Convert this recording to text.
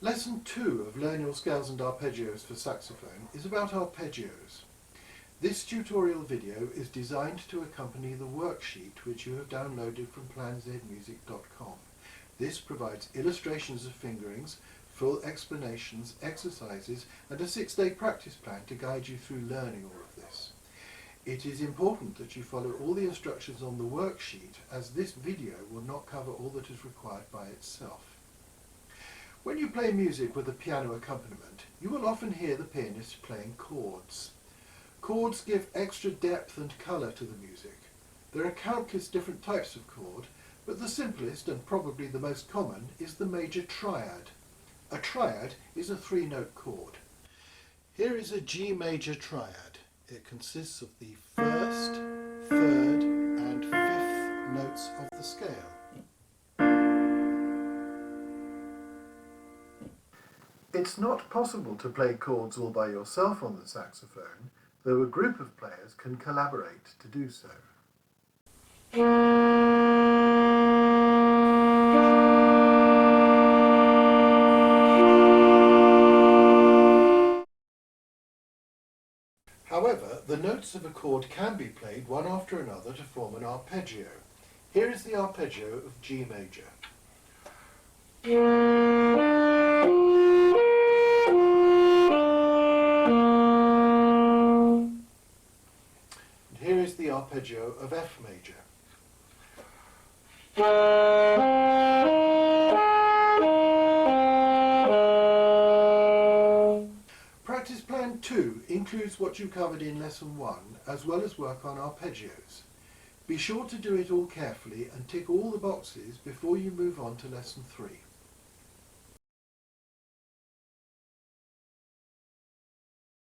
Lesson 2 of Learn Your Scales and Arpeggios for Saxophone is about arpeggios. This tutorial video is designed to accompany the worksheet which you have downloaded from planzmusic.com. This provides illustrations of fingerings, full explanations, exercises and a 6-day practice plan to guide you through learning all of this. It is important that you follow all the instructions on the worksheet, as this video will not cover all that is required by itself. When you play music with a piano accompaniment, you will often hear the pianist playing chords. Chords give extra depth and colour to the music. There are countless different types of chord, but the simplest and probably the most common is the major triad. A triad is a 3-note chord. Here is a G major triad. It consists of the first, third and fifth notes of the scale. It's not possible to play chords all by yourself on the saxophone, though a group of players can collaborate to do so. However, the notes of a chord can be played one after another to form an arpeggio. Here is the arpeggio of G major. And here is the arpeggio of F major. Practice Plan 2 includes what you covered in Lesson 1, as well as work on arpeggios. Be sure to do it all carefully and tick all the boxes before you move on to Lesson 3.